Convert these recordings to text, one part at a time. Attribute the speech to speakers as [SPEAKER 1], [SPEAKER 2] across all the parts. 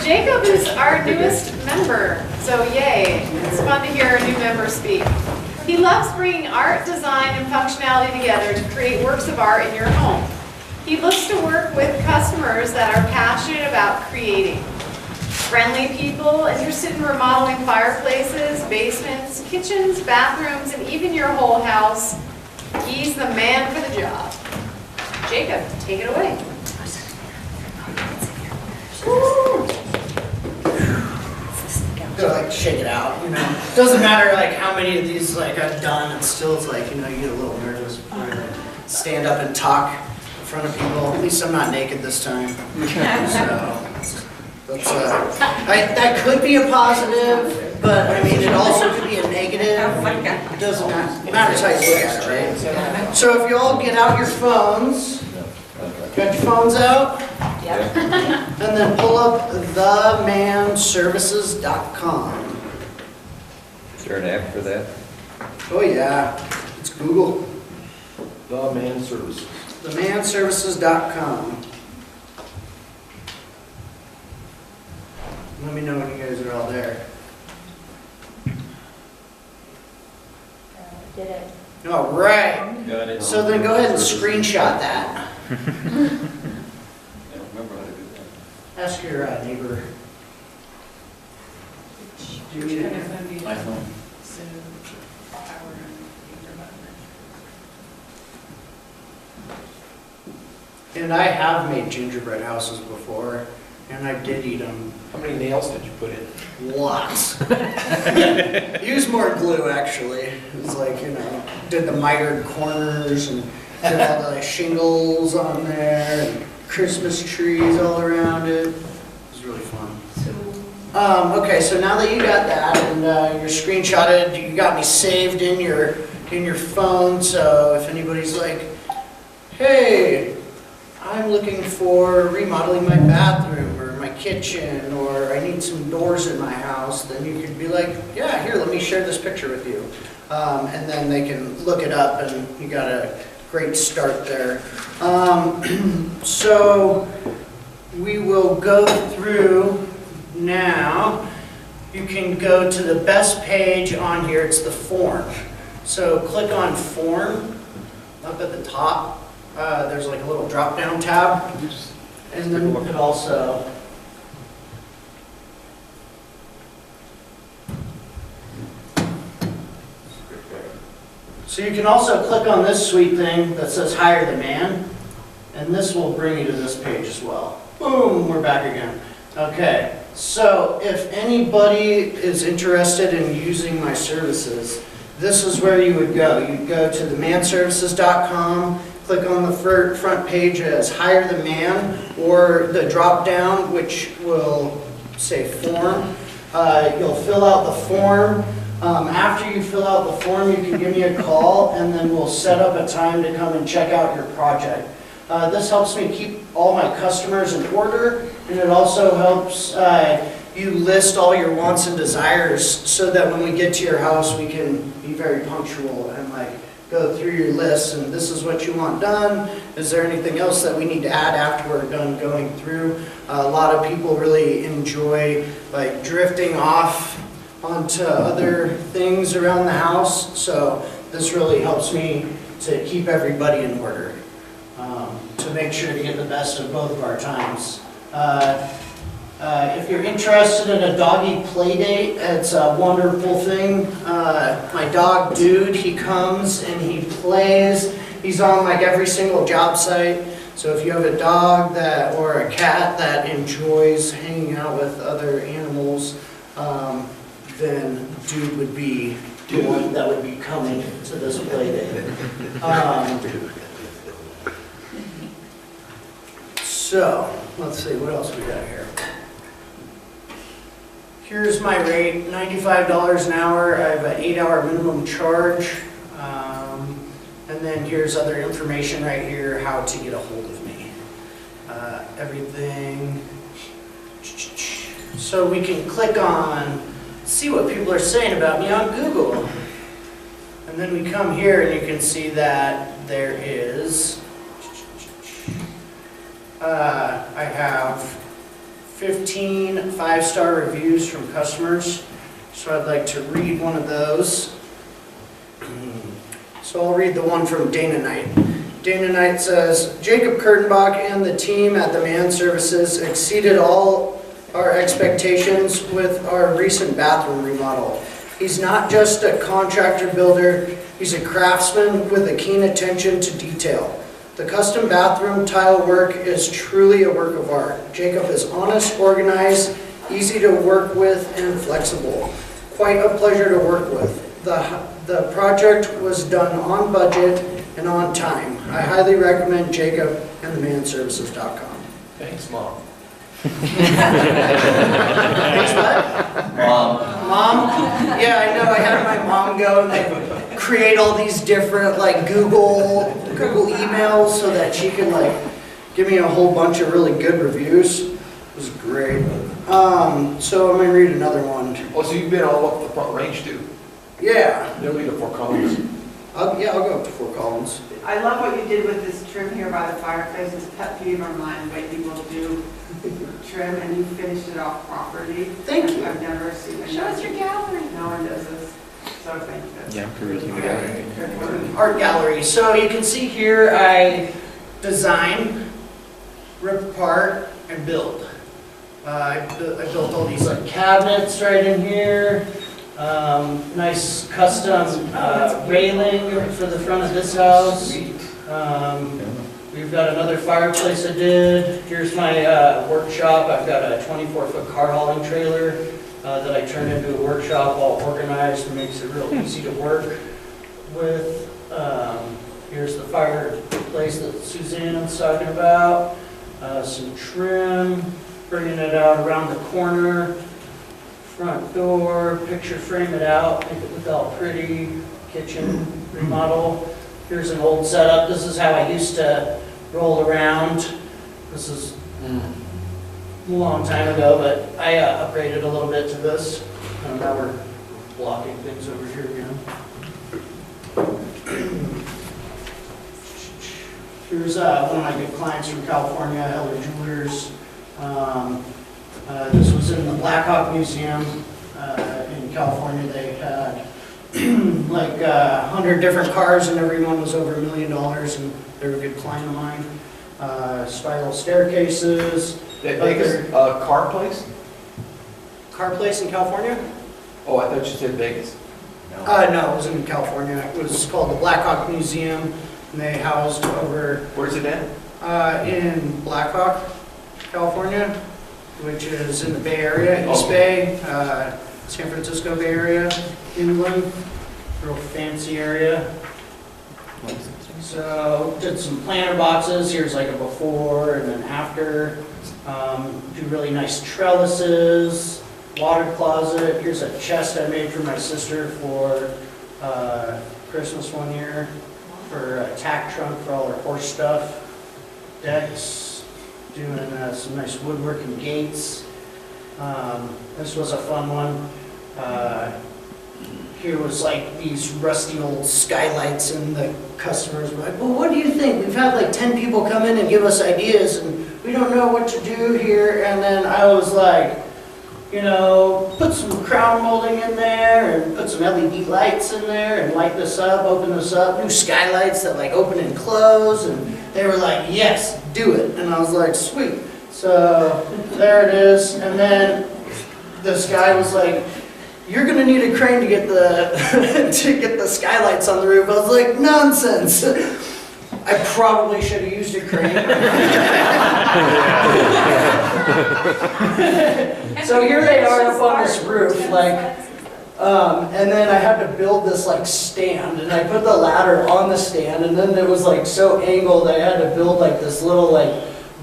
[SPEAKER 1] Jacob is our newest member, so yay. It's fun to hear a new member speak. He loves bringing art, design, and functionality together to create works of art in your home. He looks to work with customers that are passionate about creating. Friendly people interested in remodeling fireplaces, basements, kitchens, bathrooms, and even your whole house. He's the man for the job. Jacob, take it away.
[SPEAKER 2] Gotta like shake it out, you know. Doesn't matter like how many of these like I've done, it's still like, you know, you get a little nervous when you stand up and talk in front of people. At least I'm not naked this time. So that's that could be a positive, but I mean it also could be a negative. It doesn't matter. It matters how you look at it, right? So if you all get out your phones, got your phones out?
[SPEAKER 1] Yep.
[SPEAKER 2] And then pull up themanservices.com.
[SPEAKER 3] Is there an app for that?
[SPEAKER 2] Oh yeah, it's Google.
[SPEAKER 4] The Man Services.
[SPEAKER 2] Themanservices.com. Let me know when you guys are all there.
[SPEAKER 5] Did it.
[SPEAKER 2] All right.
[SPEAKER 3] Got it.
[SPEAKER 2] So then go ahead and screenshot that.
[SPEAKER 3] I don't remember how to do that.
[SPEAKER 2] Ask your neighbor. Do you need it?
[SPEAKER 3] iPhone.
[SPEAKER 2] And I have made gingerbread houses before, and I did eat them.
[SPEAKER 4] How many nails did you put in?
[SPEAKER 2] Lots. Used more glue, actually. It was like, you know, did the mitered corners and did all the shingles on there and Christmas trees all around it. It was really fun. Okay, so now that you got that and you're screenshotted, you got me saved in your phone. So if anybody's like, hey, I'm looking for remodeling my bathroom or my kitchen, or I need some doors in my house, then you could be like, yeah, here, let me share this picture with you. And then they can look it up and you got a great start there. So we will go through now. You can go to the best page on here, it's the form. So click on form up at the top. There's like a little drop down tab, and then you could also click on this sweet thing that says hire the man, and this will bring you to this page as well. Boom, we're back again. Okay, so if anybody is interested in using my services, this is where you would go. You'd go to themanservices.com, click on the front page as hire the man, or the drop down which will say form. You'll fill out the form. After you fill out the form, you can give me a call and then we'll set up a time to come and check out your project. This helps me keep all my customers in order, and it also helps you list all your wants and desires so that when we get to your house we can be very punctual and like go through your list and this is what you want done. Is there anything else that we need to add after we're done going through? A lot of people really enjoy like drifting off onto other things around the house, so this really helps me to keep everybody in order, to make sure to get the best of both of our times. If you're interested in a doggy play date, it's a wonderful thing. My dog Dude, he comes and he plays. He's on like every single job site. So if you have a dog that or a cat that enjoys hanging out with other animals, then Dude would be the one that would be coming to this play date. So let's see what else we got here. Here's my rate, $95 an hour. I have an 8-hour minimum charge. And then here's other information right here, how to get a hold of me. Everything. So we can click on, see what people are saying about me on Google. And then we come here and you can see that there is, I have 15 five-star reviews from customers. So I'd like to read one of those. So I'll read the one from Dana Knight. Dana Knight says, Jacob Kurtenbach and the team at the Man Services exceeded all our expectations with our recent bathroom remodel. He's not just a contractor builder, he's a craftsman with a keen attention to detail. The custom bathroom tile work is truly a work of art. Jacob is honest, organized, easy to work with, and flexible. Quite a pleasure to work with. The project was done on budget and on time. I highly recommend Jacob and themanservices.com.
[SPEAKER 4] Thanks, Mom.
[SPEAKER 2] Thanks, what? Mom? Yeah, I know. I had my mom go and like create all these different like Google emails so that she can like give me a whole bunch of really good reviews. It was great. So I'm gonna read another one.
[SPEAKER 4] Oh, so you've been all up the front range too?
[SPEAKER 2] Yeah.
[SPEAKER 4] They'll leave the 4 columns.
[SPEAKER 2] I'll go up to Fort Collins.
[SPEAKER 5] I love what you did with this trim here by the fireplace. It's pet peeve of mine, the way people do trim, and you finished it off properly.
[SPEAKER 2] Thank you.
[SPEAKER 5] I've never seen it.
[SPEAKER 1] Show us your gallery.
[SPEAKER 5] No one does this, so thank you.
[SPEAKER 6] Yeah, I'm perusing it.
[SPEAKER 2] Art gallery. So you can see here I design, rip apart, and build. I built all these like cabinets right in here. Nice custom railing for the front of this house. We've got another fireplace I did. Here's my workshop. I've got a 24-foot car hauling trailer that I turned into a workshop, all organized, and makes it real easy to work with. Here's the fireplace that Suzanne's talking about. Some trim, bringing it out around the corner. Front door, picture frame it out, make it look all pretty. Kitchen remodel. Here's an old setup. This is how I used to roll around. This is a long time ago, but I upgraded a little bit to this. And now we're blocking things over here again. Here's one of my good clients from California, Heller Jewelers. This was in the Blackhawk Museum in California. They had like 100 different cars and every one was over $1 million, and they were a good client of mine. Spiral staircases.
[SPEAKER 4] That Vegas car place?
[SPEAKER 2] Car place in California?
[SPEAKER 4] Oh, I thought you said Vegas.
[SPEAKER 2] No, it was in California. It was called the Blackhawk Museum, and they housed over
[SPEAKER 4] Where's it at?
[SPEAKER 2] in Blackhawk, California, which is in the Bay Area, East Bay, San Francisco Bay Area, inland, real fancy area. So did some planter boxes. Here's like a before and an after. Do really nice trellises, water closet. Here's a chest I made for my sister for Christmas one year, for a tack trunk for all her horse stuff. Decks, doing some nice woodworking gates. This was a fun one. Here was like these rusty old skylights, and the customers were like, well, what do you think? We've had like 10 people come in and give us ideas, and we don't know what to do here. And then I was like, you know, put some crown molding in there, and put some LED lights in there, and light this up, open this up, new skylights that like open and close. And they were like, yes, do it. And I was like, sweet. So there it is. And then this guy was like, you're gonna need a crane to get the to get the skylights on the roof. I was like, nonsense. I probably should have used a crane. So here they are up on this roof, like, and then I had to build this like stand, and I put the ladder on the stand, and then it was like so angled I had to build like this little like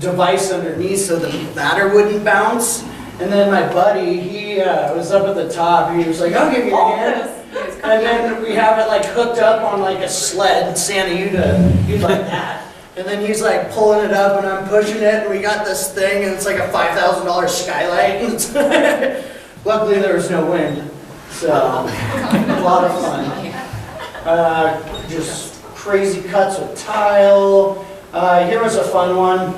[SPEAKER 2] device underneath so the ladder wouldn't bounce. And then my buddy, he was up at the top. He was like, I'll give you a hand. And then we have it like hooked up on like a sled. Santa, you'd like that. And then he's like pulling it up and I'm pushing it. And we got this thing and it's like a $5,000 skylight. Luckily there was no wind. So a lot of fun. Just crazy cuts with tile. Here was a fun one.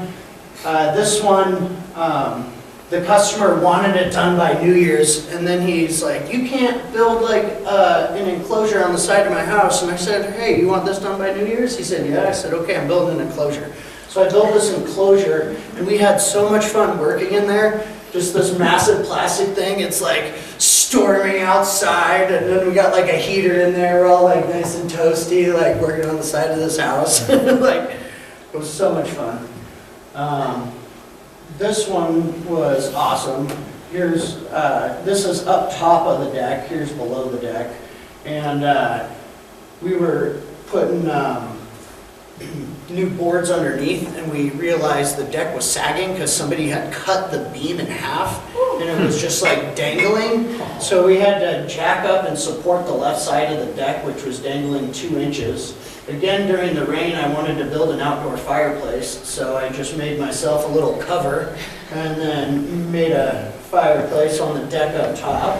[SPEAKER 2] This one, the customer wanted it done by New Year's, and then he's like, you can't build like an enclosure on the side of my house. And I said, hey, you want this done by New Year's? He said, yeah. I said, okay, I'm building an enclosure. So I built this enclosure, and we had so much fun working in there. Just this massive plastic thing, it's like storming outside, and then we got like a heater in there, we're all like nice and toasty, like working on the side of this house. Like, it was so much fun. This one was awesome. Here's, this is up top of the deck, here's below the deck. And we were putting new boards underneath, and we realized the deck was sagging because somebody had cut the beam in half, and it was just like dangling. So we had to jack up and support the left side of the deck, which was dangling 2 inches. Again, during the rain, I wanted to build an outdoor fireplace, so I just made myself a little cover and then made a fireplace on the deck up top.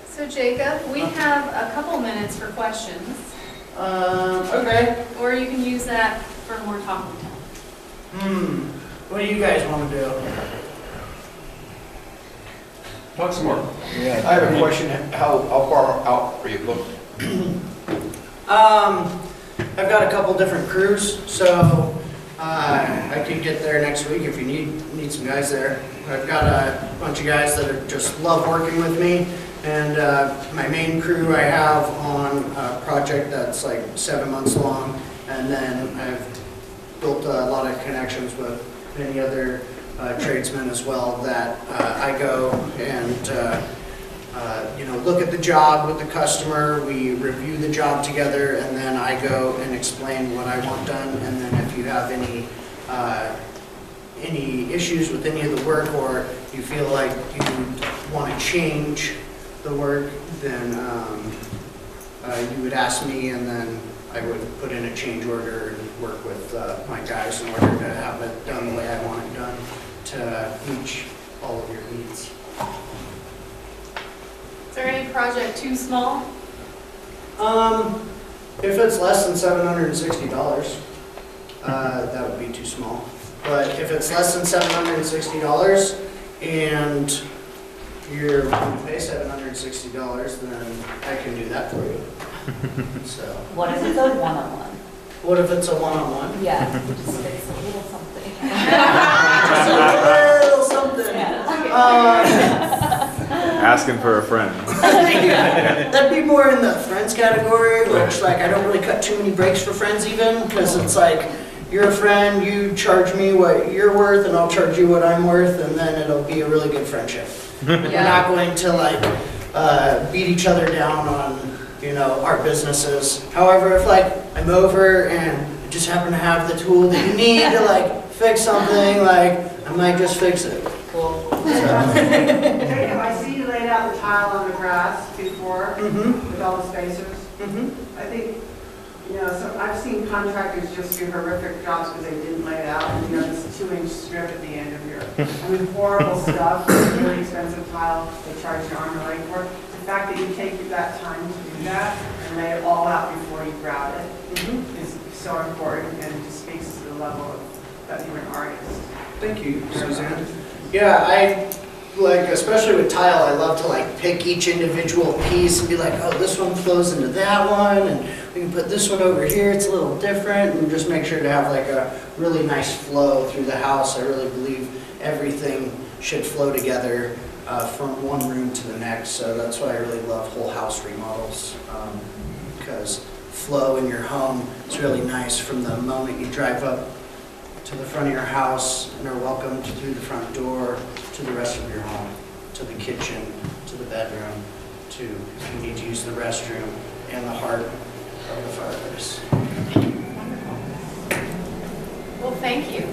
[SPEAKER 1] So Jacob, we have a couple minutes for questions,
[SPEAKER 2] Okay.
[SPEAKER 1] or you can use that for more talking time.
[SPEAKER 2] What do you guys want to do?
[SPEAKER 3] Talk some more.
[SPEAKER 4] Yeah, I have a question. How far out are you booked?
[SPEAKER 2] I've got a couple different crews, so I could get there next week if you need some guys there. I've got a bunch of guys that are just love working with me, and my main crew I have on a project that's like 7 months long, and then I've built a lot of connections with many other tradesmen as well that I go and look at the job with the customer, we review the job together, and then I go and explain what I want done. And then if you have any issues with any of the work, or you feel like you want to change the work, then you would ask me, and then I would put in a change order and work with my guys in order to have it done the way I want it done to reach all of your needs.
[SPEAKER 1] Is there any project too small?
[SPEAKER 2] If it's less than $760, that would be too small. But if it's less than $760 and you're willing to pay $760, then I can do that for you. So,
[SPEAKER 6] What if it's a one-on-one?
[SPEAKER 2] what if it's a one-on-one?
[SPEAKER 6] Yeah, just fix a little something.
[SPEAKER 2] Just a little something.
[SPEAKER 7] Asking for a friend.
[SPEAKER 2] Yeah, that'd be more in the friends category, which like I don't really cut too many breaks for friends even, because it's like you're a friend, you charge me what you're worth, and I'll charge you what I'm worth, and then it'll be a really good friendship. We're not going to like beat each other down on our businesses. However, if like I'm over and I just happen to have the tool that you need to like fix something, like I might just fix it.
[SPEAKER 6] Cool.
[SPEAKER 5] Jacob, I see you laid out the tile on the grass before with all the spacers. I think, so I've seen contractors just do horrific jobs because they didn't lay it out, and this 2-inch strip at the end of your, horrible stuff, really expensive tile, they charge you arm and leg for. The fact that you take that time to do that and lay it all out before you grout it is so important, and it just speaks to the level of that you're an artist.
[SPEAKER 2] Thank you, Suzanne. Yeah, I like, especially with tile, I love to like pick each individual piece and be like, oh, this one flows into that one, and we can put this one over here, it's a little different, and just make sure to have like a really nice flow through the house. I really believe everything should flow together from one room to the next, so that's why I really love whole house remodels, because flow in your home is really nice from the moment you drive up to the front of your house and are welcomed through the front door to the rest of your home, to the kitchen, to the bedroom, to if you need to use the restroom, and the heart of the fireplace.
[SPEAKER 1] Well, thank you.